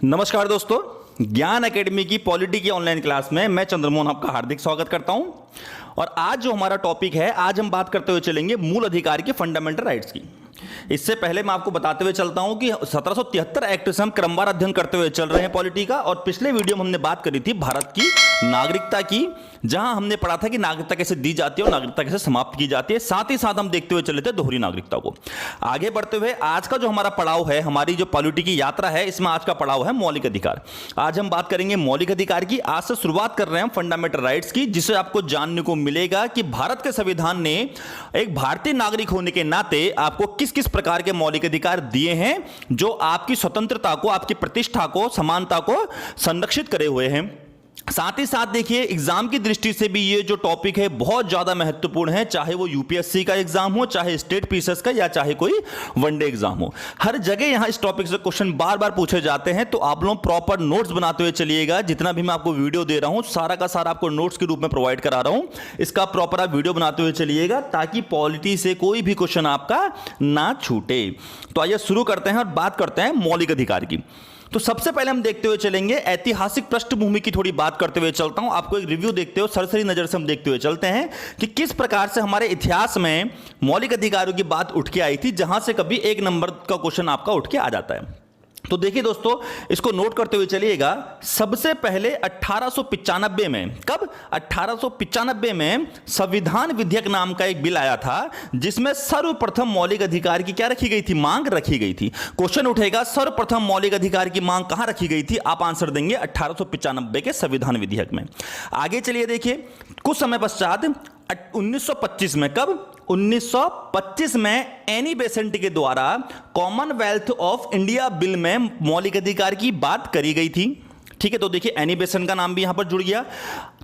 नमस्कार दोस्तों, ज्ञान एकेडमी की पॉलिटी की ऑनलाइन क्लास में मैं चंद्रमोहन आपका हार्दिक स्वागत करता हूं। और आज जो हमारा टॉपिक है, आज हम बात करते हुए चलेंगे मूल अधिकार की, फंडामेंटल राइट्स की। इससे पहले मैं आपको बताते हुए चलता हूं कि 1773 एक्ट से हम क्रमवार अध्ययन करते हुए चल रहे हैं पॉलिटी का। और पिछले वीडियो में हमने बात करी थी भारत की नागरिकता की, जहां हमने पढ़ा था कि नागरिकता कैसे दी जाती है और नागरिकता कैसे समाप्त की जाती है। साथ ही साथ हम देखते हुए चले थे दोहरी नागरिकता को। आगे बढ़ते हुए आज का जो हमारा पड़ाव है, हमारी जो पॉलिटी की यात्रा है, इसमें आज का पड़ाव है मौलिक अधिकार। आज हम बात करेंगे मौलिक अधिकार की। आज से शुरुआत कर रहे हैं हम फंडामेंटल राइट्स की, जिसे आपको जानने को मिलेगा कि भारत के संविधान ने एक भारतीय नागरिक होने के नाते आपको किस किस प्रकार के मौलिक अधिकार दिए हैं, जो आपकी स्वतंत्रता को, आपकी प्रतिष्ठा को, समानता को संरक्षित करे हुए हैं। साथ ही साथ देखिए, एग्जाम की दृष्टि से भी ये जो टॉपिक है बहुत ज्यादा महत्वपूर्ण है। चाहे वो यूपीएससी का एग्जाम हो, चाहे स्टेट पीसीएस का, या चाहे कोई वनडे एग्जाम हो, हर जगह यहां इस टॉपिक से क्वेश्चन बार बार पूछे जाते हैं। तो आप लोग प्रॉपर नोट्स बनाते हुए चलिएगा। जितना भी मैं आपको वीडियो दे रहा हूं, सारा का सारा आपको नोट्स के रूप में प्रोवाइड करा रहा हूं। इसका प्रॉपर आप वीडियो बनाते हुए चलिएगा, ताकि पॉलिटी से कोई भी क्वेश्चन आपका ना छूटे। तो आइए शुरू करते हैं और बात करते हैं मौलिक अधिकार की। तो सबसे पहले हम देखते हुए चलेंगे, ऐतिहासिक पृष्ठभूमि की थोड़ी बात करते हुए चलता हूं। आपको एक रिव्यू देखते हो, सरसरी नजर से हम देखते हुए चलते हैं कि किस प्रकार से हमारे इतिहास में मौलिक अधिकारों की बात उठ के आई थी, जहां से कभी एक नंबर का क्वेश्चन आपका उठ के आ जाता है। तो देखिए दोस्तों, इसको नोट करते हुए चलिएगा। सबसे पहले 1895 में, कब? 1895 में संविधान विधेयक नाम का एक बिल आया था, जिसमें सर्वप्रथम मौलिक अधिकार की क्या रखी गई थी? मांग रखी गई थी। क्वेश्चन उठेगा, सर्वप्रथम मौलिक अधिकार की मांग कहां रखी गई थी? आप आंसर देंगे 1895 के संविधान विधेयक में। आगे चलिए देखिए, कुछ समय पश्चात 1925 में, कब? 1925 में एनी बेसेंट के द्वारा कॉमनवेल्थ ऑफ इंडिया बिल में मौलिक अधिकार की बात करी गई थी। ठीक है, तो देखिए एनी बेसेंट का नाम भी यहां पर जुड़ गया।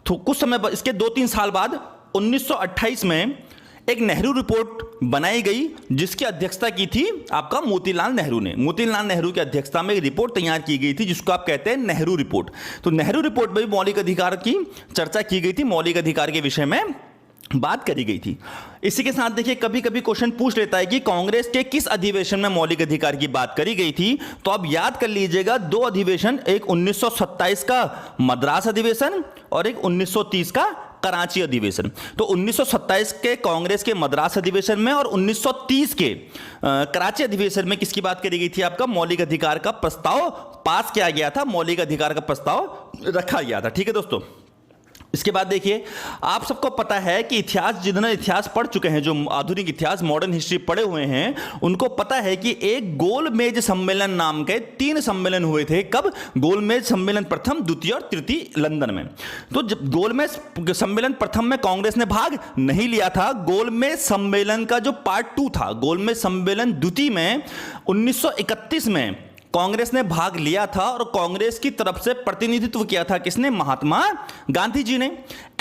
तो कुछ समय, इसके 2-3 साल बाद 1928 में एक नेहरू रिपोर्ट बनाई गई, जिसकी अध्यक्षता की थी आपका मोतीलाल नेहरू ने। मोतीलाल नेहरू की अध्यक्षता में एक रिपोर्ट तैयार की गई थी, जिसको आप कहते हैं नेहरू रिपोर्ट। तो नेहरू रिपोर्ट में भी मौलिक अधिकार की चर्चा की गई थी, मौलिक अधिकार के विषय में बात करी गई थी। इसी के साथ देखिए, कभी कभी क्वेश्चन पूछ लेता है कि कांग्रेस के किस अधिवेशन में मौलिक अधिकार की बात करी गई थी। तो आप याद कर लीजिएगा, 2 अधिवेशन, एक 1927 का मद्रास अधिवेशन और एक 1930 का कराची अधिवेशन। तो 1927 के कांग्रेस के मद्रास अधिवेशन में और 1930 के कराची अधिवेशन में किसकी बात करी गई थी? आपका मौलिक अधिकार का प्रस्ताव पास किया गया था, मौलिक अधिकार का प्रस्ताव रखा गया था। ठीक है दोस्तों, इसके बाद देखिए, आप सबको पता है कि इतिहास, जिन्होंने इतिहास पढ़ चुके हैं, जो आधुनिक इतिहास, मॉडर्न हिस्ट्री पढ़े हुए हैं, उनको पता है कि एक गोलमेज सम्मेलन नाम के 3 सम्मेलन हुए थे। कब? गोलमेज सम्मेलन प्रथम, द्वितीय और तृतीय, लंदन में। तो जब गोलमेज सम्मेलन प्रथम में कांग्रेस ने भाग नहीं लिया था। गोलमेज सम्मेलन का जो पार्ट 2 था, गोलमेज सम्मेलन द्वितीय में 1931 में कांग्रेस ने भाग लिया था। और कांग्रेस की तरफ से प्रतिनिधित्व किया था किसने? महात्मा गांधी जी ने।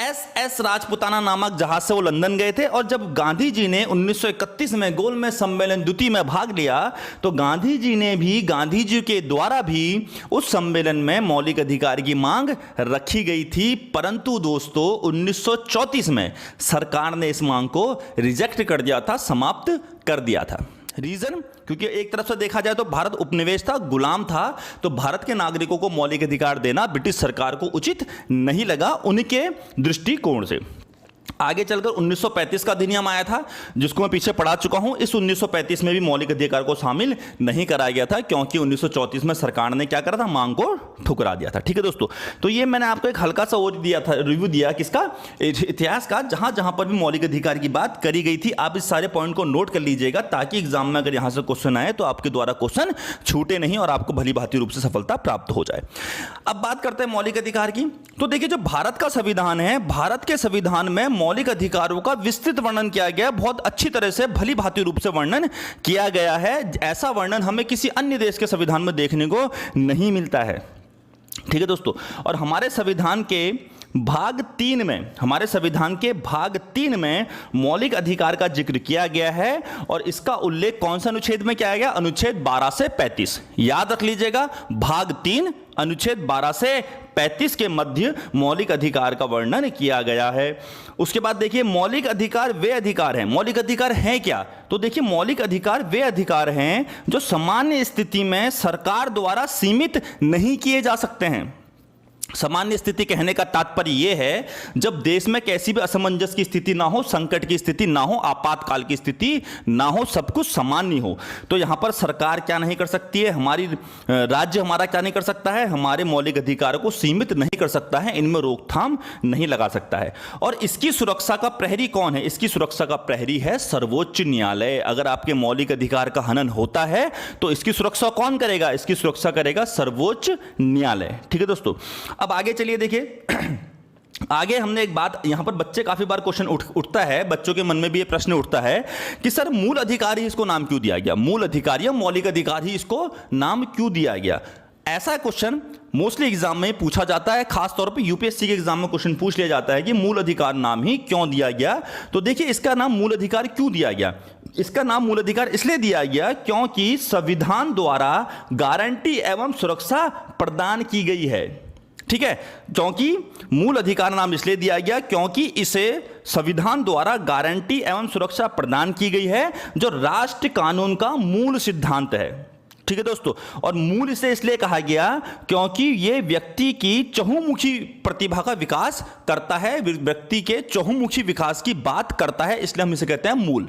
एस राजपुताना नामक जहाज से वो लंदन गए थे। और जब गांधी जी ने 1931 में गोलमेज सम्मेलन द्वितीय में भाग लिया, तो गांधी जी ने भी, गांधी जी के द्वारा भी उस सम्मेलन में मौलिक अधिकार की मांग रखी गई थी। परंतु दोस्तों, 1934 में सरकार ने इस मांग को रिजेक्ट कर दिया था, समाप्त कर दिया था। रीजन? क्योंकि एक तरफ से देखा जाए तो भारत उपनिवेश था, गुलाम था, तो भारत के नागरिकों को मौलिक अधिकार देना ब्रिटिश सरकार को उचित नहीं लगा उनके दृष्टिकोण से। आगे चलकर 1935 का अधिनियम आया था, जिसको मैं पीछे पढ़ा चुका हूं। इस 1935 में भी मौलिक अधिकार को शामिल नहीं कराया गया था, क्योंकि 1934 में सरकार ने क्या करा था? मांग को ठुकरा दिया था। ठीक है दोस्तों, तो ये मैंने आपको एक हल्का सा ओवर दिया था, रिव्यू दिया किसका? इतिहास का, जहां जहां पर भी मौलिक अधिकार की बात करी गई थी। आप इस सारे पॉइंट को नोट कर लीजिएगा, ताकि एग्जाम में अगर यहां से क्वेश्चन आए तो आपके द्वारा क्वेश्चन छूटे नहीं और आपको भली भांति रूप से सफलता प्राप्त हो जाए। अब बात करते हैं मौलिक अधिकार की। तो देखिए, जो भारत का संविधान है, भारत के संविधान में मौलिक अधिकारों का विस्तृत वर्णन किया गया, बहुत अच्छी तरह से, भली भांति रूप से वर्णन किया गया है। ऐसा वर्णन हमें किसी अन्य देश के संविधान में देखने को नहीं मिलता है। ठीक है दोस्तों, और हमारे संविधान के भाग 3 में, हमारे संविधान के भाग 3 में मौलिक अधिकार का जिक्र किया गया है और इसका उल्लेख कौन सा अनुच्छेद में किया गया? अनुच्छेद 12 से 35। याद रख लीजिएगा, भाग 3 अनुच्छेद 12 से 35 के मध्य मौलिक अधिकार का वर्णन किया गया है। उसके बाद देखिए, मौलिक अधिकार वे अधिकार हैं। मौलिक अधिकार हैं क्या? तो देखिए, मौलिक अधिकार वे अधिकार हैं जो सामान्य स्थिति में सरकार द्वारा सीमित नहीं किए जा सकते हैं। सामान्य स्थिति कहने का तात्पर्य यह है जब देश में कैसी भी असमंजस की स्थिति ना हो, संकट की स्थिति ना हो, आपातकाल की स्थिति ना हो, सब कुछ सामान्य हो। तो यहां पर सरकार क्या नहीं कर सकती है, हमारी राज्य हमारा क्या नहीं कर सकता है, हमारे मौलिक अधिकारों को सीमित नहीं कर सकता है, इनमें रोकथाम नहीं लगा सकता है। और इसकी सुरक्षा का प्रहरी कौन है? इसकी सुरक्षा का प्रहरी है सर्वोच्च न्यायालय। अगर आपके मौलिक अधिकार का हनन होता है तो इसकी सुरक्षा कौन करेगा? इसकी सुरक्षा करेगा सर्वोच्च न्यायालय। ठीक है दोस्तों, अब आगे चलिए। देखिए आगे हमने एक बात, यहां पर बच्चे काफी बार क्वेश्चन उठता है, बच्चों के मन में भी ये प्रश्न उठता है कि सर मूल अधिकार ही इसको नाम क्यों दिया गया? मूल अधिकार या मौलिक अधिकार ही इसको नाम क्यों दिया गया? ऐसा क्वेश्चन मोस्टली एग्जाम में पूछा जाता है, खासतौर पे यूपीएससी के एग्जाम में क्वेश्चन पूछ लिया जाता है कि मूल अधिकार नाम ही क्यों दिया गया। तो देखिए, इसका नाम मूल अधिकार क्यों दिया गया? इसका नाम मूल अधिकार इसलिए दिया गया क्योंकि संविधान द्वारा गारंटी एवं सुरक्षा प्रदान की गई है। ठीक है, क्योंकि मूल अधिकार नाम इसलिए दिया गया क्योंकि इसे संविधान द्वारा गारंटी एवं सुरक्षा प्रदान की गई है, जो राष्ट्र कानून का मूल सिद्धांत है। ठीक है दोस्तों, और मूल इसे इसलिए कहा गया क्योंकि यह व्यक्ति की चहुमुखी प्रतिभा का विकास करता है, व्यक्ति के चहुमुखी विकास की बात करता है, इसलिए हम इसे कहते हैं मूल।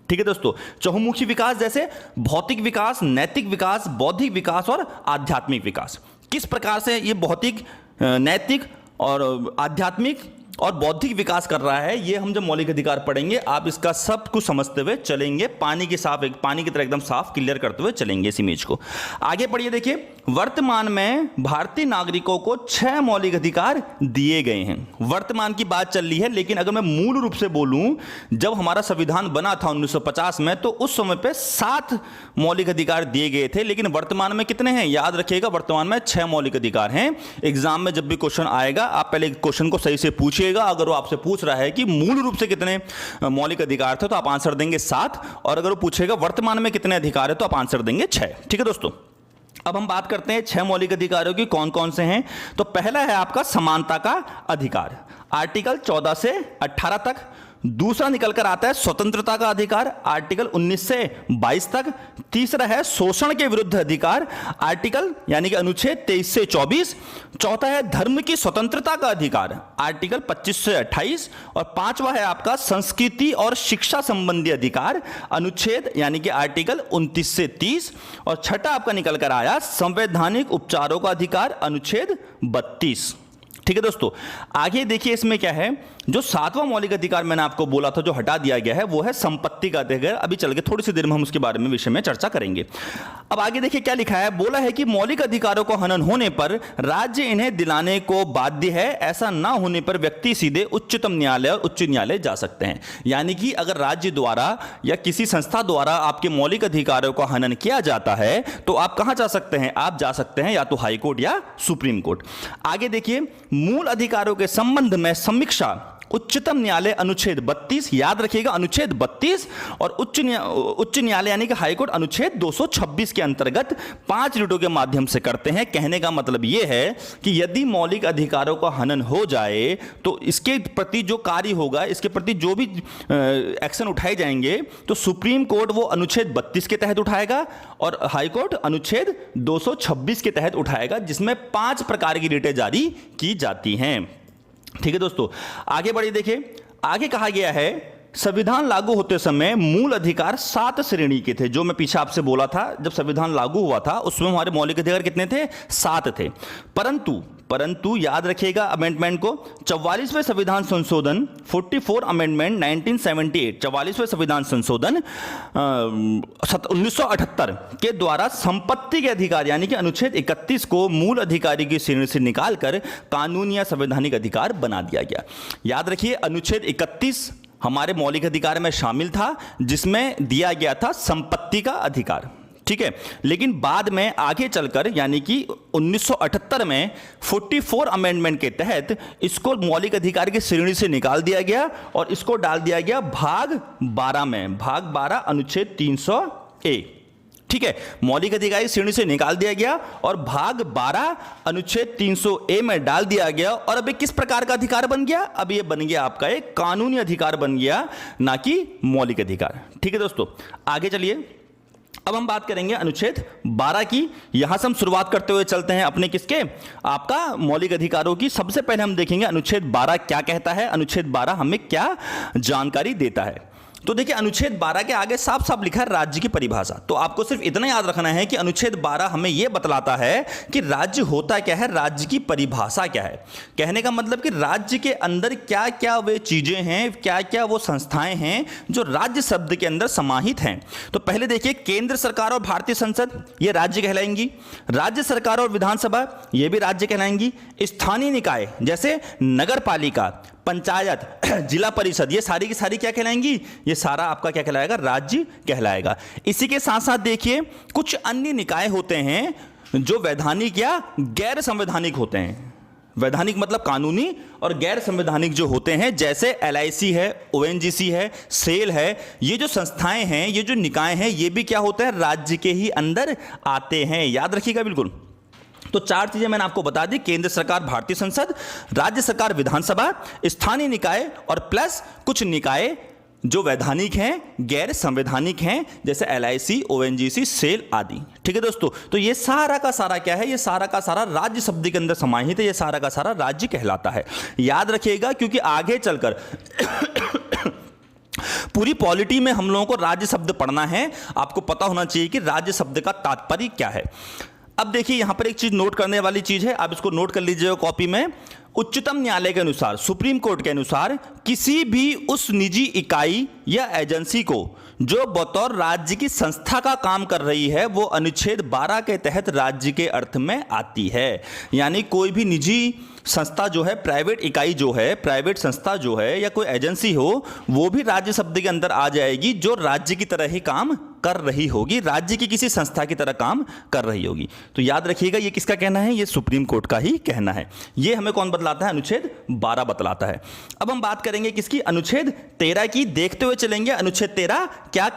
ठीक है दोस्तों, चहुमुखी विकास जैसे भौतिक विकास, नैतिक विकास, बौद्धिक विकास और आध्यात्मिक विकास। किस प्रकार से ये भौतिक, नैतिक और आध्यात्मिक और बौद्धिक विकास कर रहा है, ये हम जब मौलिक अधिकार पढ़ेंगे आप इसका सब कुछ समझते हुए चलेंगे, पानी की तरह एकदम साफ क्लियर करते हुए चलेंगे इस इमेज को। आगे पढ़िए। देखिए, वर्तमान में भारतीय नागरिकों को 6 मौलिक अधिकार दिए गए हैं। वर्तमान की बात चल रही है, लेकिन अगर मैं मूल रूप से बोलूं, जब हमारा संविधान बना था 1950 में, तो उस समय पे 7 मौलिक अधिकार दिए गए थे, लेकिन वर्तमान में कितने हैं? याद रखिएगा, वर्तमान में 6 मौलिक अधिकार हैं। एग्जाम में जब भी क्वेश्चन आएगा आप पहले क्वेश्चन को सही से पूछिएगा। अगर वो आपसे पूछ रहा है कि मूल रूप से कितने मौलिक अधिकार थे, तो आप आंसर देंगे 7, और अगर वो पूछेगा वर्तमान में कितने अधिकार है, तो आप आंसर देंगे 6। ठीक है दोस्तों, अब हम बात करते हैं 6 मौलिक अधिकारों की, कौन कौन से हैं। तो पहला है आपका समानता का अधिकार, आर्टिकल 14 से 18 तक। दूसरा निकल कर आता है स्वतंत्रता का अधिकार, आर्टिकल 19 से 22 तक। तीसरा है शोषण के विरुद्ध अधिकार, आर्टिकल यानी कि अनुच्छेद 23 से 24। चौथा है धर्म की स्वतंत्रता का अधिकार, आर्टिकल 25 से 28। और पांचवा है आपका संस्कृति और शिक्षा संबंधी अधिकार, अनुच्छेद यानी कि आर्टिकल 29 से 30। और छठा आपका निकल कर आया संवैधानिक उपचारों का अधिकार, अनुच्छेद 32। ठीक है दोस्तों, आगे देखिए इसमें क्या है। जो 7वां मौलिक अधिकार मैंने आपको बोला था जो हटा दिया गया है, वो है संपत्ति का अधिकार। अभी चल के थोड़ी सी देर में हम उसके बारे में विषय में चर्चा करेंगे। अब आगे देखिए क्या लिखा है। बोला है कि मौलिक अधिकारों को हनन होने पर राज्य इन्हें दिलाने को बाध्य है, ऐसा ना होने पर व्यक्ति सीधे उच्चतम न्यायालय और उच्च न्यायालय जा सकते हैं। यानी कि अगर राज्य द्वारा या किसी संस्था द्वारा आपके मौलिक अधिकारों का हनन किया जाता है तो आप कहां जा सकते हैं? आप जा सकते हैं या तो हाई कोर्ट या सुप्रीम कोर्ट। आगे देखिए, मूल अधिकारों के संबंध में समीक्षा उच्चतम न्यायालय अनुच्छेद 32, याद रखिएगा अनुच्छेद 32, और उच्च न्यायालय यानी कि हाईकोर्ट अनुच्छेद 226 के अंतर्गत 5 रिटों के माध्यम से करते हैं। कहने का मतलब यह है कि यदि मौलिक अधिकारों का हनन हो जाए तो इसके प्रति जो कार्य होगा, इसके प्रति जो भी एक्शन उठाए जाएंगे, तो सुप्रीम कोर्ट वो अनुच्छेद 32 के तहत उठाएगा और हाईकोर्ट अनुच्छेद 226 के तहत उठाएगा, जिसमें 5 प्रकार की रिटें जारी की जाती हैं। ठीक है दोस्तों, आगे बढ़िए। देखिए आगे कहा गया है संविधान लागू होते समय मूल अधिकार 7 श्रेणी के थे। जो मैं पीछे आपसे बोला था, जब संविधान लागू हुआ था उसमें हमारे मौलिक अधिकार कितने थे? 7 थे। परंतु याद रखिएगा अमेंडमेंट को, 44वें संविधान संशोधन 44 अमेंडमेंट 1978, 44वें संविधान संशोधन 1978 के द्वारा संपत्ति के अधिकार यानी कि अनुच्छेद 31 को मूल अधिकारी की श्रेणी से निकालकर कानूनी या संवैधानिक अधिकार बना दिया गया। याद रखिए अनुच्छेद 31 हमारे मौलिक अधिकार में शामिल था, जिसमें दिया गया था संपत्ति का अधिकार। ठीक है। लेकिन बाद में आगे चलकर यानी कि 1978 में 44 अमेंडमेंट के तहत इसको मौलिक अधिकार की श्रेणी से निकाल दिया गया और इसको डाल दिया गया भाग 12 में, भाग 12 अनुच्छेद 300A। ठीक है, मौलिक अधिकार की श्रेणी से निकाल दिया गया और भाग 12 अनुच्छेद 300A में डाल दिया गया। और अब ये किस प्रकार का अधिकार बन गया? अब ये बन गया आपका एक कानूनी अधिकार बन गया, ना कि मौलिक अधिकार। ठीक है दोस्तों, आगे चलिए। अब हम बात करेंगे अनुच्छेद 12 की। यहां से हम शुरुआत करते हुए चलते हैं अपने किसके, आपका मौलिक अधिकारों की। सबसे पहले हम देखेंगे अनुच्छेद 12 क्या कहता है, अनुच्छेद 12 हमें क्या जानकारी देता है। तो देखिए, अनुच्छेद 12 के आगे साफ साफ लिखा है राज्य की परिभाषा। तो आपको सिर्फ इतना याद रखना है कि अनुच्छेद 12 हमें यह बतलाता है कि राज्य होता क्या है, राज्य की परिभाषा क्या है। कहने का मतलब कि राज्य के अंदर क्या क्या वे चीजें हैं, क्या क्या वो संस्थाएं हैं जो राज्य शब्द के अंदर समाहित हैं। तो पहले देखिए, केंद्र सरकार और भारतीय संसद ये राज्य कहलाएंगी, राज्य सरकार और विधानसभा ये भी राज्य कहलाएंगी, स्थानीय निकाय जैसे नगर पालिका, पंचायत, जिला परिषद ये सारी की सारी क्या कहलाएंगी, ये सारा आपका क्या कहलाएगा, राज्य कहलाएगा। इसी के साथ साथ देखिए, कुछ अन्य निकाय होते हैं जो वैधानिक या गैर संवैधानिक होते हैं। वैधानिक मतलब कानूनी, और गैर संवैधानिक जो होते हैं जैसे LIC है, ONGC है, सेल है। ये जो संस्थाएं हैं, ये जो निकाय हैं, ये भी क्या होते हैं, राज्य के ही अंदर आते हैं। याद रखिएगा बिल्कुल। तो चार चीजें मैंने आपको बता दी, केंद्र सरकार भारतीय संसद, राज्य सरकार विधानसभा, स्थानीय निकाय और प्लस कुछ निकाय जो वैधानिक हैं, गैर संवैधानिक हैं जैसे LIC, ONGC, सेल आदि। ठीक है दोस्तों, तो ये सारा का सारा क्या है, ये सारा का सारा राज्य शब्द के अंदर समाहित है, ये सारा का सारा राज्य कहलाता है। याद रखिएगा, क्योंकि आगे चलकर पूरी पॉलिटी में हम लोगों को राज्य शब्द पढ़ना है। आपको पता होना चाहिए कि राज्य शब्द का तात्पर्य क्या है। अब देखिए, यहां पर एक चीज नोट करने वाली चीज है, आप इसको नोट कर लीजिएगा कॉपी में। उच्चतम न्यायालय के अनुसार, सुप्रीम कोर्ट के अनुसार, किसी भी उस निजी इकाई या एजेंसी को जो बतौर राज्य की संस्था का काम कर रही है, वो अनुच्छेद 12 के तहत राज्य के अर्थ में आती है। यानी कोई भी निजी संस्था जो है, प्राइवेट इकाई जो है, प्राइवेट संस्था जो है या कोई एजेंसी हो, वो भी राज्य शब्द के अंदर आ जाएगी, जो राज्य की तरह ही काम कर रही होगी, राज्य की किसी संस्था की तरह काम कर रही होगी। तो याद रखिएगा, ये किसका कहना है, ये सुप्रीम कोर्ट का ही कहना है। ये हमें कौन बतलाता है, अनुच्छेद 12 बतलाता है। अब हम बात करेंगे किसकी, अनुच्छेद 13 की। देखते हुए चलेंगे अनुच्छेद 13 क्या।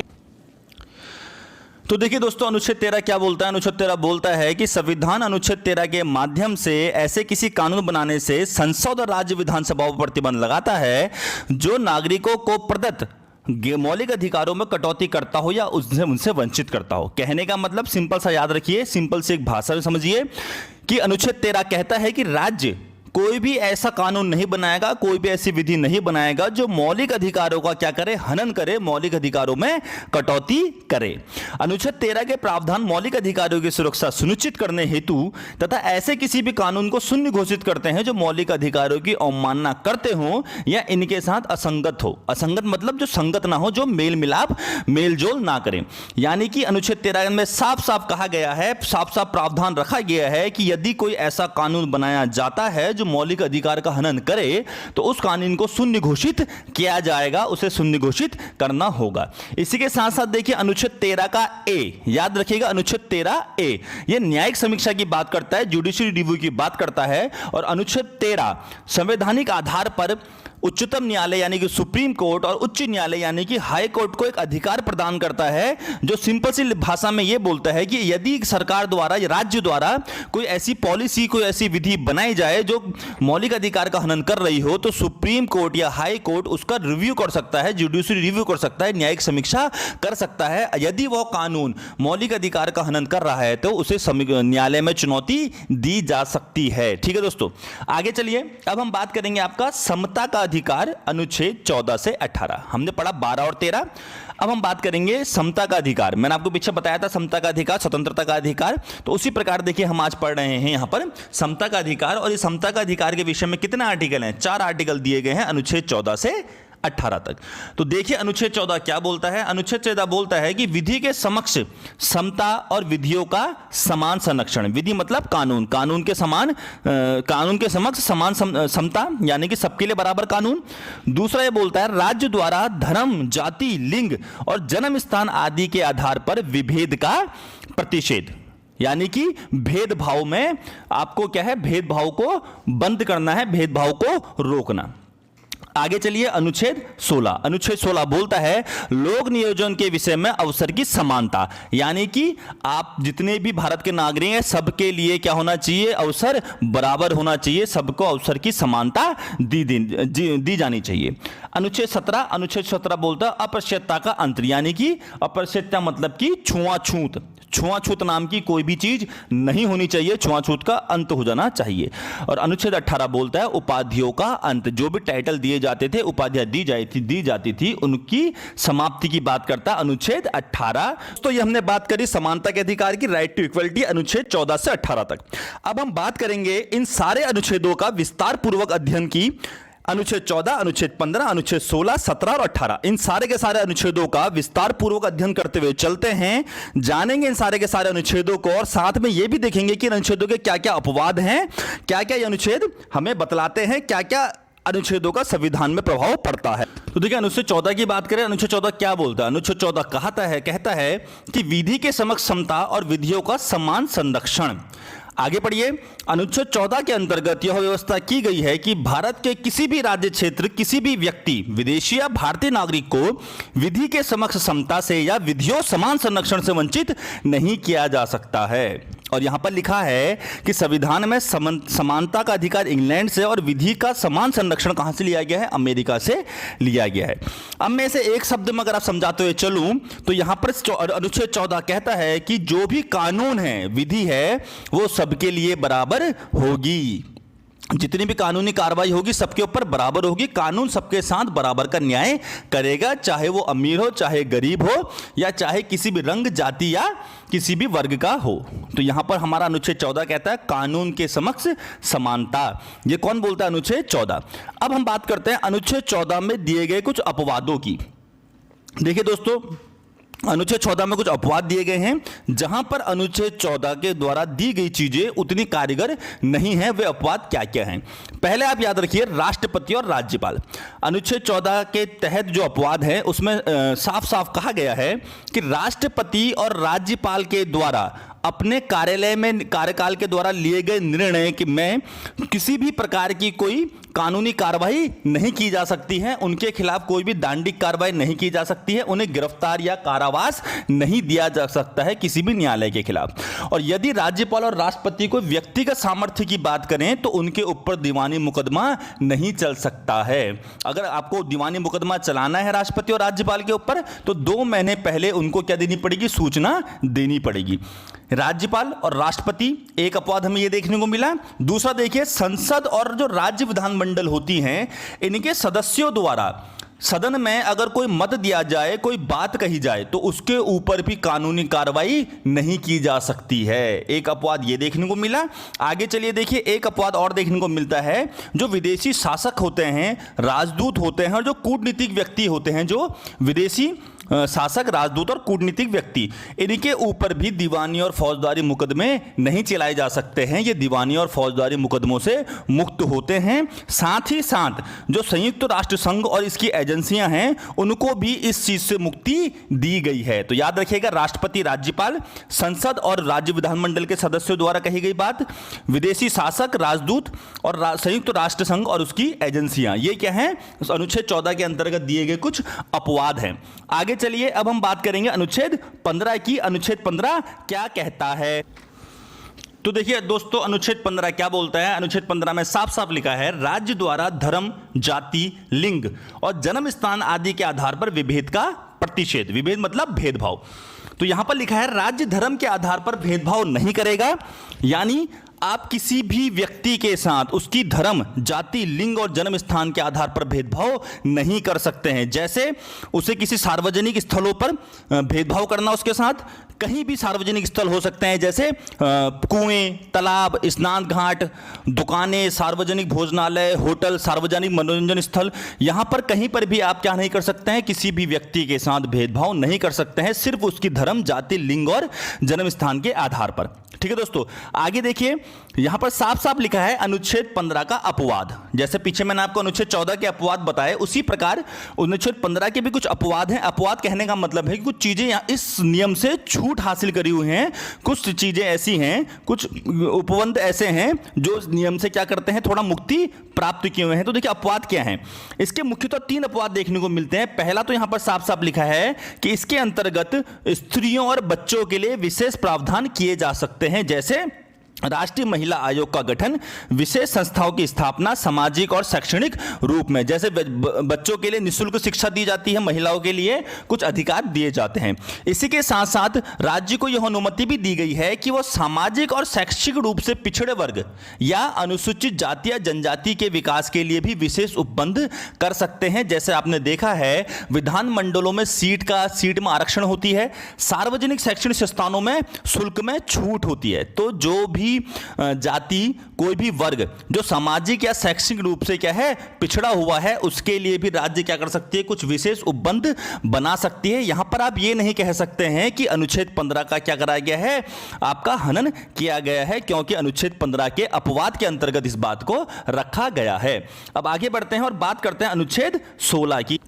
तो देखिए दोस्तों, अनुच्छेद 13 क्या बोलता है। अनुच्छेद 13 बोलता है कि संविधान अनुच्छेद 13 के माध्यम से ऐसे किसी कानून बनाने से संसद और राज्य विधानसभाओं पर प्रतिबंध लगाता है जो नागरिकों को प्रदत्त मौलिक अधिकारों में कटौती करता हो या उनसे वंचित करता हो। कहने का मतलब सिंपल सा याद रखिए, सिंपल से एक भाषा में समझिए कि अनुच्छेद 13 कहता है कि राज्य कोई भी ऐसा कानून नहीं बनाएगा, कोई भी ऐसी विधि नहीं बनाएगा जो मौलिक अधिकारों का क्या करे, हनन करे, मौलिक अधिकारों में कटौती करे। अनुच्छेद 13 के प्रावधान मौलिक अधिकारों की सुरक्षा सुनिश्चित करने हेतु तथा ऐसे किसी भी कानून को शून्य घोषित करते हैं जो मौलिक अधिकारों की अवमानना करते हो या इनके साथ असंगत हो। असंगत मतलब जो संगत ना हो, जो मेल मिलाप मेल जोल ना करें। यानी कि अनुच्छेद 13 में साफ साफ कहा गया है, साफ साफ प्रावधान रखा गया है कि यदि कोई ऐसा कानून बनाया जाता है जो मौलिक अधिकार का हनन करे, तो उस कानून को शून्य घोषित किया जाएगा, उसे शून्य घोषित करना होगा। इसी के साथ साथ देखिए, अनुच्छेद 13 का ए, याद रखिएगा, अनुच्छेद 13A यह न्यायिक समीक्षा की बात करता है, जुडिशियरी रिव्यू की बात करता है। और अनुच्छेद 13 संवैधानिक आधार पर उच्चतम न्यायालय यानी कि सुप्रीम कोर्ट और उच्च न्यायालय यानी कि हाई कोर्ट को एक अधिकार प्रदान करता है, जो सिंपल सी भाषा में यह बोलता है कि यदि सरकार द्वारा या राज्य द्वारा कोई ऐसी पॉलिसी, कोई ऐसी विधि बनाई जाए जो मौलिक अधिकार का हनन कर रही हो, तो सुप्रीम कोर्ट या हाई कोर्ट उसका रिव्यू कर सकता है, जुडिशियरी रिव्यू कर सकता है, न्यायिक समीक्षा कर सकता है। यदि वह कानून मौलिक अधिकार का हनन कर रहा है तो उसे न्यायालय में चुनौती दी जा सकती है। ठीक है दोस्तों, आगे चलिए। अब हम बात करेंगे आपका समता का अधिकार, अनुच्छेद 14 से 18। हमने पढ़ा 12 और 13। अब हम बात करेंगे समता का अधिकार। मैंने आपको पीछे बताया था समता का अधिकार, स्वतंत्रता का अधिकार। तो उसी प्रकार देखिए, हम आज पढ़ रहे हैं यहां पर समता का अधिकार। और इस समता का अधिकार के विषय में कितने आर्टिकल हैं, 4 आर्टिकल दिए गए हैं अनुच्छेद 14 से 18 तक। तो देखिए अनुच्छेद 14 क्या बोलता है। अनुच्छेद 14 बोलता है कि विधि के समक्ष समता और विधियों का समान संरक्षण। विधि मतलब कानून, कानून के समक्ष समान समता यानी कि सबके लिए बराबर कानून। दूसरा ये बोलता है राज्य द्वारा धर्म, जाति, लिंग और जन्म स्थान आदि के आधार पर विभेद का प्रतिषेध, यानी कि भेदभाव में आपको क्या है, भेदभाव को बंद करना है, भेदभाव को रोकना। आगे चलिए, अनुच्छेद 16। अनुच्छेद 16 बोलता है लोक नियोजन के विषय में अवसर की समानता, यानी कि आप जितने भी भारत के नागरिक हैं सबके लिए क्या होना चाहिए, अवसर बराबर होना चाहिए, सबको अवसर की समानता दी जानी चाहिए। अनुच्छेद 17 बोलता है अस्पृश्यता का अंत, यानी कि अस्पृश्यता मतलब कि छुआछूत नाम की कोई भी चीज नहीं होनी चाहिए, छुआछूत का अंत हो जाना चाहिए। और अनुच्छेद 18 बोलता है उपाधियों का अंत, जो भी टाइटल दिए जाते थे, उपाधियां दी जाती थी, उनकी समाप्ति की बात करता है अनुच्छेद 18। तो ये हमने बात करी समानता के अधिकार की, राइट टू इक्वलिटी, अनुच्छेद 14 से 18 तक। अब हम बात करेंगे इन सारे अनुच्छेदों का विस्तार पूर्वक अध्ययन की। अनुच्छेद 14, अनुच्छेद 15, अनुच्छेद 16, 17 और 18, इन सारे के सारे अनुच्छेदों का विस्तार पूर्वक अध्ययन करते हुए चलते हैं, जानेंगे इन सारे के सारे अनुच्छेदों को, और साथ में यह भी देखेंगे कि इन अनुच्छेदों के क्या क्या अपवाद हैं, क्या क्या ये अनुच्छेद हमें बतलाते हैं, क्या क्या अनुच्छेदों का संविधान में प्रभाव पड़ता है। तो देखिए अनुच्छेद 14 की बात करें, अनुच्छेद 14 क्या बोलता है? अनुच्छेद 14 कहता है कि विधि के समक्ष समता और विधियों का समान संरक्षण। आगे पढ़िए, अनुच्छेद 14 के अंतर्गत यह व्यवस्था की गई है कि भारत के किसी भी राज्य क्षेत्र किसी भी व्यक्ति, विदेशी या भारतीय नागरिक को विधि के समक्ष समता से या विधियों समान संरक्षण से वंचित नहीं किया जा सकता है। और यहां पर लिखा है कि संविधान में समानता का अधिकार इंग्लैंड से और विधि का समान संरक्षण कहां से लिया गया है? अमेरिका से लिया गया है। अब मैं इसे एक शब्द में अगर आप समझाते हुए चलूं तो यहां पर अनुच्छेद 14 कहता है कि जो भी कानून है, विधि है, वो सबके लिए बराबर होगी। जितनी भी कानूनी कार्रवाई होगी सबके ऊपर बराबर होगी। कानून सबके साथ बराबर का न्याय करेगा, चाहे वो अमीर हो, चाहे गरीब हो, या चाहे किसी भी रंग, जाति या किसी भी वर्ग का हो। तो यहां पर हमारा अनुच्छेद 14 कहता है कानून के समक्ष समानता। ये कौन बोलता है? अनुच्छेद 14। अब हम बात करते हैं अनुच्छेद 14 में दिए गए कुछ अपवादों की। देखिए दोस्तों, अनुच्छेद 14 में कुछ अपवाद दिए गए हैं। जहां पर अनुच्छेद 14 के द्वारा दी गई चीजें उतनी कारगर नहीं है, वे अपवाद क्या क्या हैं? पहले आप याद रखिए, राष्ट्रपति और राज्यपाल। अनुच्छेद 14 के तहत जो अपवाद है उसमें साफ साफ कहा गया है कि राष्ट्रपति और राज्यपाल के द्वारा अपने कार्यालय में कार्यकाल के द्वारा लिए गए निर्णय कि में किसी भी प्रकार की कोई कानूनी कार्रवाई नहीं की जा सकती है, उनके खिलाफ कोई भी दंडिक कार्रवाई नहीं की जा सकती है, उन्हें गिरफ्तार या कारावास नहीं दिया जा सकता है किसी भी न्यायालय के खिलाफ। और यदि राज्यपाल और राष्ट्रपति को व्यक्तिगत सामर्थ्य की बात करें तो उनके ऊपर दीवानी मुकदमा नहीं चल सकता है। अगर आपको दीवानी मुकदमा चलाना है राष्ट्रपति और राज्यपाल के ऊपर तो 2 महीने पहले उनको क्या देनी पड़ेगी? सूचना देनी पड़ेगी। राज्यपाल और राष्ट्रपति, एक अपवाद हमें यह देखने को मिला। दूसरा देखिए, संसद और जो राज्य विधानमंडल होती हैं, इनके सदस्यों द्वारा सदन में अगर कोई मत दिया जाए, कोई बात कही जाए, तो उसके ऊपर भी कानूनी कार्रवाई नहीं की जा सकती है। एक अपवाद ये देखने को मिला। आगे चलिए देखिए, एक अपवाद और देखने को मिलता है। जो विदेशी शासक होते हैं, राजदूत होते हैं और जो कूटनीतिक व्यक्ति होते हैं, जो विदेशी शासक, राजदूत और कूटनीतिक व्यक्ति, इनके ऊपर भी दीवानी और फौजदारी मुकदमे नहीं चलाए जा सकते हैं। ये दीवानी और फौजदारी मुकदमों से मुक्त होते हैं। साथ ही साथ जो संयुक्त राष्ट्र संघ और इसकी एजेंसियां हैं, उनको भी इस चीज से मुक्ति दी गई है। तो याद रखिएगा, राष्ट्रपति, राज्यपाल, संसद और राज्य विधानमंडल के सदस्यों द्वारा कही गई बात, विदेशी शासक, राजदूत और संयुक्त राष्ट्र संघ और उसकी एजेंसियां, ये क्या है? अनुच्छेद 14 के अंतर्गत दिए गए कुछ अपवाद हैं। आगे चलिए, अब हम बात करेंगे अनुच्छेद 15 की। अनुच्छेद 15 क्या कहता है? तो देखिए दोस्तों, अनुच्छेद 15 क्या बोलता है? अनुच्छेद 15 में साफ साफ लिखा है, राज्य द्वारा धर्म, जाति, लिंग और जन्म स्थान आदि के आधार पर विभेद का प्रतिषेध। विभेद मतलब भेदभाव। तो यहां पर लिखा है, राज्य धर्म के आधार पर भेदभाव नहीं करेगा, यानी आप किसी भी व्यक्ति के साथ उसकी धर्म, जाति, लिंग और जन्म स्थान के आधार पर भेदभाव नहीं कर सकते हैं। जैसे उसे किसी सार्वजनिक स्थलों पर भेदभाव करना, उसके साथ कहीं भी सार्वजनिक स्थल हो सकते हैं, जैसे कुएं, तालाब, स्नान घाट, दुकानें, सार्वजनिक भोजनालय, होटल, सार्वजनिक मनोरंजन स्थल, यहां पर कहीं पर भी आप क्या नहीं कर सकते हैं? किसी भी व्यक्ति के साथ भेदभाव नहीं कर सकते हैं, सिर्फ उसकी धर्म, जाति, लिंग और जन्म स्थान के आधार पर। ठीक है दोस्तों, आगे देखिए, यहां पर साफ साफ लिखा है अनुच्छेद 15 का अपवाद। जैसे पीछे मैंने आपको अनुच्छेद 14 के अपवाद बताए, उसी प्रकार अनुच्छेद 15 के भी कुछ अपवाद हैं। अपवाद कहने का मतलब है कि कुछ चीजें यहां इस नियम से छूट हासिल करी हुई हैं, कुछ चीजें ऐसी हैं, कुछ उपबंध ऐसे हैं जो इस नियम से क्या करते हैं, थोड़ा मुक्ति प्राप्त किए हुए हैं। तो देखिए अपवाद क्या हैं, इसके मुख्यतः 3 अपवाद देखने को मिलते हैं। पहला तो यहां पर साफ साफ लिखा है कि इसके अंतर्गत स्त्रियों और बच्चों के लिए विशेष प्रावधान किए जा सकते हैं, जैसे राष्ट्रीय महिला आयोग का गठन, विशेष संस्थाओं की स्थापना सामाजिक और शैक्षणिक रूप में, जैसे बच्चों के लिए निःशुल्क शिक्षा दी जाती है, महिलाओं के लिए कुछ अधिकार दिए जाते हैं। इसी के साथ साथ राज्य को यह अनुमति भी दी गई है कि वह सामाजिक और शैक्षिक रूप से पिछड़े वर्ग या अनुसूचित जाति या जनजाति के विकास के लिए भी विशेष उपबंध कर सकते हैं। जैसे आपने देखा है विधानमंडलों में सीट में आरक्षण होती है, सार्वजनिक शैक्षणिक संस्थानों में शुल्क में छूट होती है। तो जो भी जाति, कोई भी वर्ग जो सामाजिक या शैक्षिक रूप से क्या है, पिछड़ा हुआ है, उसके लिए भी राज्य क्या कर सकती है, कुछ विशेष उपबंध बना सकती है। यहां पर आप ये नहीं कह सकते हैं कि अनुच्छेद 15 का क्या कराया गया है, आपका हनन किया गया है, क्योंकि अनुच्छेद 15 के अपवाद के अंतर्गत इस बात को रखा गया है। अब आगे बढ़ते हैं और बात करते हैं अनुच्छेद 16 की।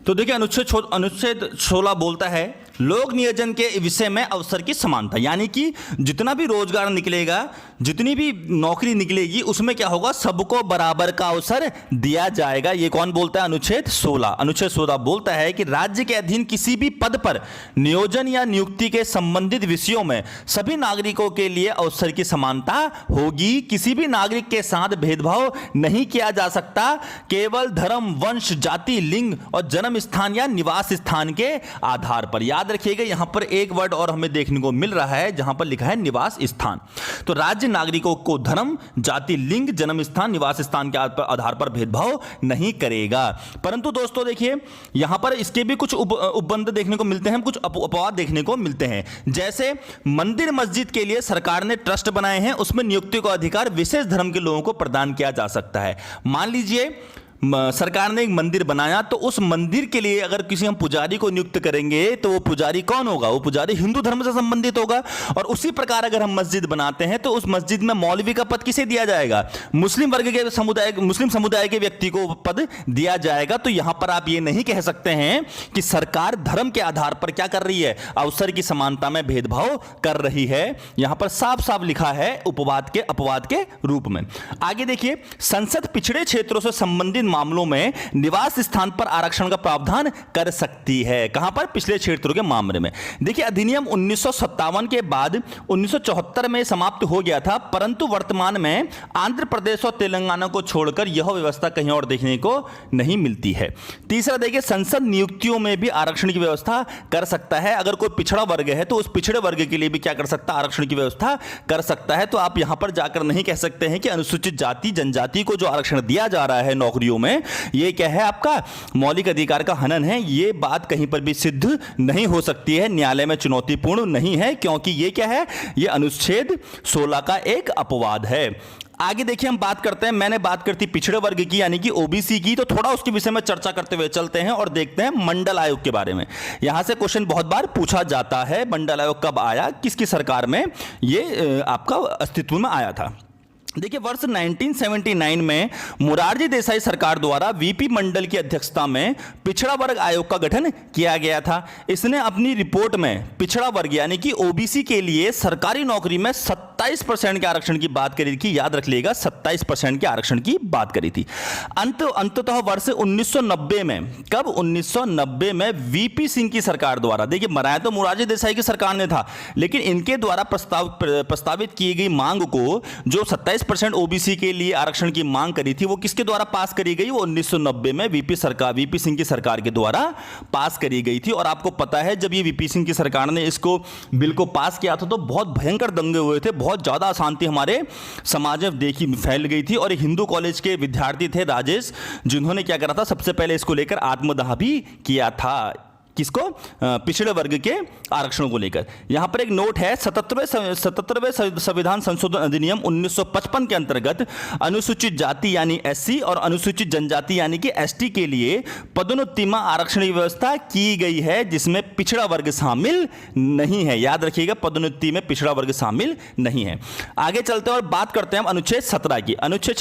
तो देखिए अनुच्छेद 16 बोलता है लोक नियोजन के विषय में अवसर की समानता, यानी कि जितना भी रोजगार निकलेगा, जितनी भी नौकरी निकलेगी, उसमें क्या होगा, सबको बराबर का अवसर दिया जाएगा। ये कौन बोलता है, अनुच्छेद 16। अनुच्छेद 16 बोलता है कि राज्य के अधीन किसी भी पद पर नियोजन या नियुक्ति के संबंधित विषयों में सभी नागरिकों के लिए अवसर की समानता होगी। किसी भी नागरिक के साथ भेदभाव नहीं किया जा सकता, केवल धर्म, वंश, जाति, लिंग और जन्म स्थान या निवास स्थान के आधार पर। याद रखिएगा यहां पर एक वर्ड और हमें देखने को मिल रहा है जहां पर लिखा है निवास स्थान। तो राज्य नागरिकों को धर्म, जाति, लिंग, जन्म स्थान, निवास स्थान के आधार पर भेदभाव नहीं करेगा। परंतु दोस्तों देखिए यहां पर इसके भी कुछ उपबंध देखने को मिलते हैं, कुछ अपवाद देखने को मिलते हैं। जैसे मंदिर मस्जिद के लिए सरकार ने ट्रस्ट बनाए हैं, उसमें नियुक्ति का अधिकार विशेष धर्म के लोगों को प्रदान किया जा सकता है। मान लीजिए सरकार ने एक मंदिर बनाया, तो उस मंदिर के लिए अगर किसी हम पुजारी को नियुक्त करेंगे तो वो पुजारी कौन होगा, वो पुजारी हिंदू धर्म से संबंधित होगा। और उसी प्रकार अगर हम मस्जिद बनाते हैं तो उस मस्जिद में मौलवी का पद किसे दिया जाएगा, मुस्लिम वर्ग के मुस्लिम समुदाय के व्यक्ति को पद दिया जाएगा। तो यहां पर आप ये नहीं कह सकते हैं कि सरकार धर्म के आधार पर क्या कर रही है, अवसर की समानता में भेदभाव कर रही है। यहां पर साफ साफ लिखा है अपवाद के रूप में। आगे देखिए संसद पिछड़े क्षेत्रों से संबंधित मामलों में निवास स्थान पर आरक्षण का प्रावधान कर सकती है। कहां पर, पिछले क्षेत्रों के मामले में। देखिए अधिनियम 1957 के बाद 1974 में समाप्त हो गया था, परंतु वर्तमान में आंध्र प्रदेश और तेलंगाना को छोड़कर यह व्यवस्था कहीं और देखने को नहीं मिलती है। तीसरा देखिए संसद नियुक्तियों में भी आरक्षण की व्यवस्था कर सकता है। अगर कोई पिछड़ा वर्ग है तो उस पिछड़े वर्ग के लिए भी क्या कर सकता है, आरक्षण की व्यवस्था कर सकता है। तो आप यहां पर जाकर नहीं कह सकते हैं कि अनुसूचित जाति जनजाति को जो आरक्षण दिया जा रहा है नौकरियों में, ये क्या है, आपका मौलिक अधिकार का हनन है। ये बात कहीं पर भी सिद्ध नहीं हो सकती है, न्यायालय में चुनौतीपूर्ण नहीं है, क्योंकि ये क्या है, ये अनुच्छेद 16 का एक अपवाद है। आगे देखिए हम बात करते हैं, मैंने बात करती पिछड़े वर्ग की यानी कि ओबीसी की, तो थोड़ा उसके विषय में चर्चा करते हुए चलते हैं और देखते हैं मंडल आयोग के बारे में। यहां से क्वेश्चन बहुत बार पूछा जाता है, मंडल आयोग कब आया, किसकी सरकार में ये आपका अस्तित्व में आया था। देखिए वर्ष 1979 में मोरारजी देसाई सरकार द्वारा वीपी मंडल की अध्यक्षता में पिछड़ा वर्ग आयोग का गठन किया गया था। इसने अपनी रिपोर्ट में पिछड़ा वर्ग यानी कि ओबीसी के लिए सरकारी नौकरी में 27% के आरक्षण की बात करी थी। याद रख लीजिएगा 27% के आरक्षण की बात करी थी। अंततः वर्ष 1990 में, कब, 1990 में वीपी सिंह की सरकार द्वारा, देखिए बनाया तो मोरारजी देसाई की सरकार ने था, लेकिन इनके द्वारा प्रस्तावित की गई मांग को, जो 27% ओबीसी के लिए आरक्षण की मांग करी थी, वो किसके द्वारा पास करी गई, वो 1990 में वीपी सिंह की सरकार के द्वारा पास करी गई थी। और आपको पता है जब ये वीपी सिंह की सरकार ने इसको बिल को पास किया था तो बहुत भयंकर दंगे हुए थे, बहुत ज्यादा अशांति हमारे समाज में देखी फैल गई थी। और एक हिंदू कॉलेज के विद्यार्थी थे राजेश, जिन्होंने क्या करा था, सबसे पहले इसको लेकर आत्मदाह भी किया था। किसको? पिछड़े वर्ग के आरक्षण को लेकर। यहां पर एक नोट है, 77वें संविधान संशोधन अधिनियम 1955 के अंतर्गत अनुसूचित जाति यानी एससी और अनुसूचित जनजाति यानी कि एसटी के लिए पदोन्नति में आरक्षण की व्यवस्था की गई है, जिसमें पिछड़ा वर्ग शामिल नहीं है। याद रखिएगा, पदोन्नति में पिछड़ा वर्ग शामिल नहीं है। आगे चलते हैं और बात करते हैं हम अनुच्छेद 17 की। अनुच्छेद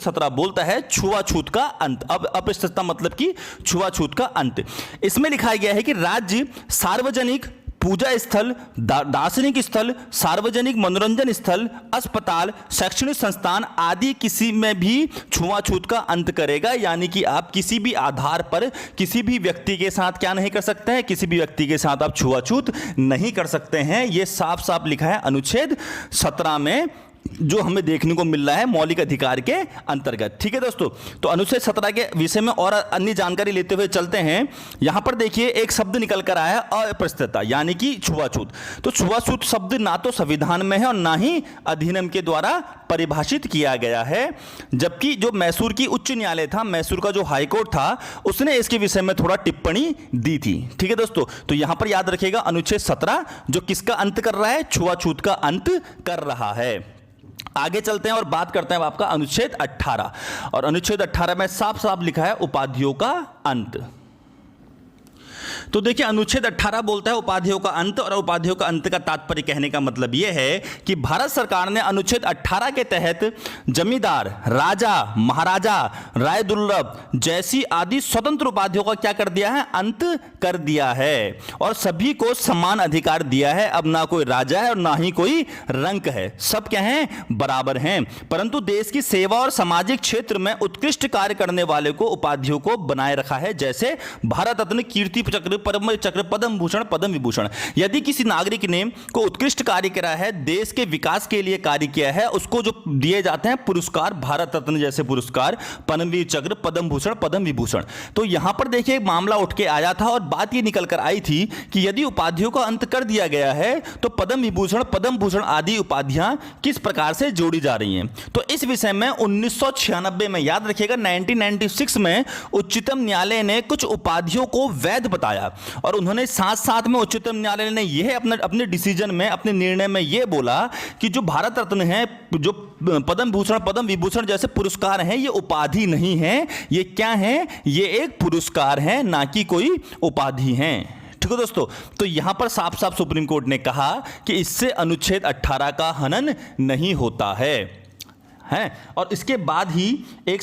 17 बोलता है छुआछूत का अंत। अब अस्पृश्यता मतलब कि छुआछूत का अंत। इसमें लिखा गया है कि राज्य सार्वजनिक पूजा स्थल, दार्शनिक स्थल, सार्वजनिक मनोरंजन स्थल, अस्पताल, शैक्षणिक संस्थान आदि किसी में भी छुआछूत का अंत करेगा। यानी कि आप किसी भी आधार पर किसी भी व्यक्ति के साथ क्या नहीं कर सकते हैं? किसी भी व्यक्ति के साथ आप छुआछूत नहीं कर सकते हैं। यह साफ साफ लिखा है अनुच्छेद 17 में, जो हमें देखने को मिल रहा है मौलिक अधिकार के अंतर्गत। ठीक है दोस्तों, तो अनुच्छेद 17 के विषय में और अन्य जानकारी लेते हुए चलते हैं। यहां पर देखिए एक शब्द निकल कर आया है, अस्पृश्यता यानी कि छुआछूत। तो छुआछूत शब्द ना तो संविधान में है और ना ही अधिनियम के द्वारा परिभाषित किया गया है। जबकि जो मैसूर की उच्च न्यायालय था, मैसूर का जो हाईकोर्ट था, उसने इसके विषय में थोड़ा टिप्पणी दी थी। ठीक है दोस्तों, तो यहां पर याद रखिएगा अनुच्छेद 17 जो किसका अंत कर रहा है? छुआछूत का अंत कर रहा है। आगे चलते हैं और बात करते हैं आपका अनुच्छेद 18। और अनुच्छेद 18 में साफ साफ लिखा है उपाधियों का अंत। तो देखिए अनुच्छेद 18 बोलता है उपाधियों का अंत, और उपाधियों का अंत का तात्पर्य कहने का मतलब यह है कि भारत सरकार ने अनुच्छेद 18 के तहत जमींदार, राजा, महाराजा, राय दुर्लभ जैसी आदि स्वतंत्र उपाधियों का क्या कर दिया है? अंत कर दिया है, और सभी को समान अधिकार दिया है। अब ना कोई राजा है और ना ही कोई रंक है, सब क्या हैं? बराबर हैं। परंतु देश की सेवा और सामाजिक क्षेत्र में उत्कृष्ट कार्य करने वाले को उपाधियों को बनाए रखा है, जैसे भारत रत्न, कीर्ति चक्र, परम चक्र, पद्म भूषण, पद्म विभूषण। यदि किसी नागरिक ने को उत्कृष्ट कार्य करा है, देश के विकास के लिए कार्य किया है, उसको जो दिए जाते हैं पुरस्कार, भारत रत्न जैसे पुरस्कार, परमवीर चक्र, पद्म भूषण, पद्म विभूषण। तो यहां पर देखिए मामला उठ के आया था और बात ये निकल कर आई थी कि यदि उपाधियों का अंत कर दिया गया है तो पद्म विभूषण, पद्म भूषण आदि उपाधियां किस प्रकार से जोड़ी जा रही हैं। तो इस विषय में 1996 में, याद रखिएगा 1996 में उच्चतम न्यायालय ने कुछ उपाधियों को वैध बताया, और उन्होंने साथ साथ में उच्चतम न्यायालय ने यह अपने डिसीजन में, अपने निर्णय में यह बोला कि जो भारत रत्न है, जो पद्म भूषण, पद्म विभूषण जैसे पुरस्कार हैं, ये उपाधि नहीं है, ये क्या है? ये एक पुरस्कार है, ना कि कोई उपाधि है। ठीक है दोस्तों, तो यहां पर साफ साफ सुप्रीम कोर्ट ने कहा कि इससे अनुच्छेद 18 का हनन नहीं होता है। और इसके बाद ही एक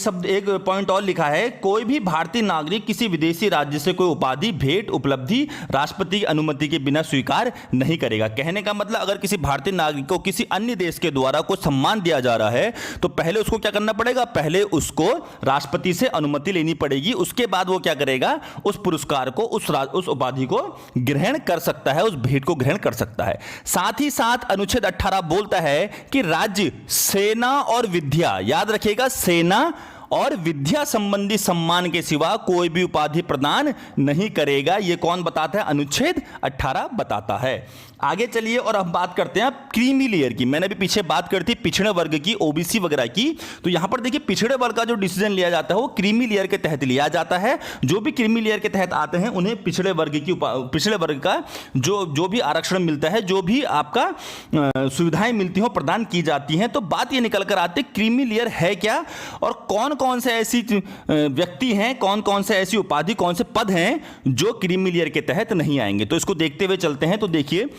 पॉइंट और लिखा है, कोई भी भारतीय नागरिक किसी विदेशी राज्य से कोई उपाधि, भेंट, उपलब्धि राष्ट्रपति की अनुमति के बिना स्वीकार नहीं करेगा। कहने का मतलब अगर किसी भारतीय नागरिक को किसी अन्य देश के द्वारा कोई सम्मान दिया जा रहा है तो पहले उसको क्या करना पड़ेगा? पहले उसको राष्ट्रपति से अनुमति लेनी पड़ेगी, उसके बाद वो क्या करेगा? उस पुरस्कार को, उस उपाधि को ग्रहण कर सकता है, उस भेंट को ग्रहण कर सकता है। साथ ही साथ अनुच्छेद 18 बोलता है कि राज्य सेना और विद्या, याद रखिएगा, सेना और विद्या संबंधी सम्मान के सिवा कोई भी उपाधि प्रदान नहीं करेगा। यह कौन बताता है? अनुच्छेद 18 बताता है। आगे चलिए और अब बात करते हैं क्रीमी लेयर की। मैंने भी पीछे बात करी थी पिछड़े वर्ग की, ओबीसी वगैरह की। तो यहां पर देखिए पिछड़े वर्ग का जो डिसीजन लिया जाता है वो क्रीमी लेयर के तहत लिया जाता है। जो भी क्रीमी लेयर के तहत आते हैं उन्हें पिछड़े वर्ग का जो भी आरक्षण मिलता है, जो भी आपका सुविधाएं मिलती हो, प्रदान की जाती हैं। तो बात ये निकल कर आती है क्रीमी लेयर है क्या, और कौन कौन से ऐसी व्यक्ति हैं, कौन कौन से ऐसी उपाधि, कौन से पद हैं जो क्रीमी लेयर के तहत नहीं आएंगे। तो इसको देखते हुए चलते हैं। तो देखिए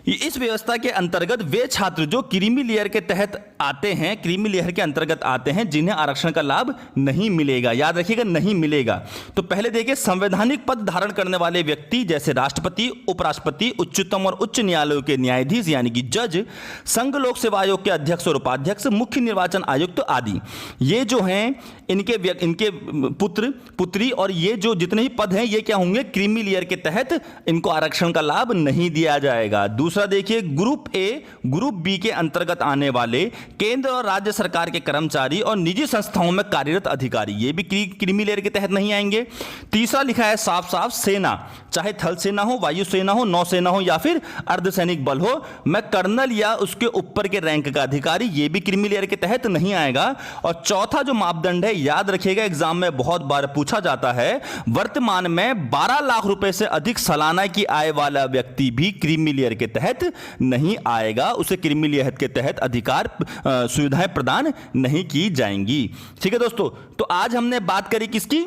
इस व्यवस्था के अंतर्गत वे छात्र जो क्रीमी लेयर के तहत आते हैं, क्रीमी लेयर के अंतर्गत आते हैं, जिन्हें आरक्षण का लाभ नहीं मिलेगा। याद रखिएगा, नहीं मिलेगा। तो पहले देखिए संवैधानिक पद धारण करने वाले व्यक्ति जैसे राष्ट्रपति, उपराष्ट्रपति, उच्चतम और उच्च न्यायालयों के न्यायाधीश यानी कि जज, संघ लोक सेवा आयोग के अध्यक्ष और उपाध्यक्ष, मुख्य निर्वाचन आयुक्त आदि, ये जो हैं इनके पुत्र पुत्री और ये जो जितने ही पद हैं ये क्या होंगे? क्रीमी लेयर के तहत इनको आरक्षण का लाभ नहीं दिया जाएगा। दूसरा देखिए, ग्रुप ए ग्रुप बी के अंतर्गत आने वाले केंद्र और राज्य सरकार के कर्मचारी और निजी संस्थाओं में कार्यरत अधिकारी, ये भी क्रीमी लेयर के तहत नहीं आएंगे। तीसरा लिखा है साफ साफ, सेना, चाहे थल सेना हो, वायुसेना हो, नौसेना हो या फिर अर्धसैनिक बल हो, मैं कर्नल या उसके ऊपर के रैंक का अधिकारी, ये भी क्रीमी लेयर के तहत नहीं आएगा। और चौथा जो मापदंड है, याद रखिएगा एग्जाम में बहुत बार पूछा जाता है, वर्तमान में 12 लाख रुपए से अधिक सालाना की आय वाला व्यक्ति भी क्रीमी लेयर के तहत नहीं आएगा, उसे क्रीमी लेयर के तहत अधिकार सुविधाएं प्रदान नहीं की जाएंगी। ठीक है दोस्तों, तो आज हमने बात करी किसकी?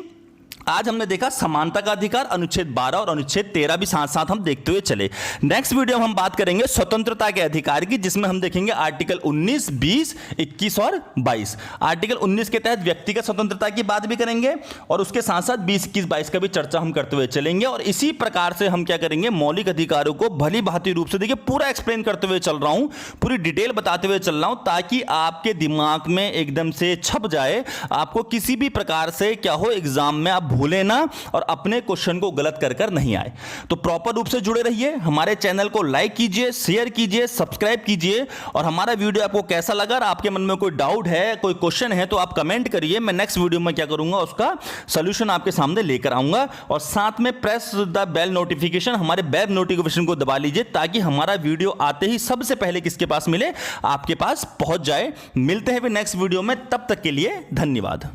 आज हमने देखा समानता का अधिकार, अनुच्छेद 12 और अनुच्छेद 13 भी साथ साथ हम देखते हुए चले। नेक्स्ट वीडियो में हम बात करेंगे स्वतंत्रता के अधिकार की, जिसमें हम देखेंगे आर्टिकल 19, 20, 21 और 22। आर्टिकल 19 के तहत व्यक्तिगत स्वतंत्रता की बात भी करेंगे और उसके साथ साथ 20, 21, 22 का भी चर्चा हम करते हुए चलेंगे। और इसी प्रकार से हम क्या करेंगे, मौलिक अधिकारों को भली भांति रूप से, देखिए पूरा एक्सप्लेन करते हुए चल रहा हूं, पूरी डिटेल बताते हुए चल रहा हूं, ताकि आपके दिमाग में एकदम से छप जाए, आपको किसी भी प्रकार से क्या हो एग्जाम में आप भूले ना और अपने क्वेश्चन को गलत कर नहीं आए। तो प्रॉपर रूप से जुड़े रहिए, हमारे चैनल को लाइक कीजिए, शेयर कीजिए, सब्सक्राइब कीजिए। और हमारा वीडियो आपको कैसा लगा, आपके मन में कोई डाउट है, कोई क्वेश्चन है तो आप कमेंट करिए, मैं नेक्स्ट वीडियो में क्या करूंगा, उसका सॉल्यूशन आपके सामने लेकर आऊंगा। और साथ में प्रेस द बेल नोटिफिकेशन, हमारे वेब नोटिफिकेशन को दबा लीजिए, ताकि हमारा वीडियो आते ही सबसे पहले किसके पास मिले, आपके पास पहुंच जाए। मिलते हैं फिर नेक्स्ट वीडियो में, तब तक के लिए धन्यवाद।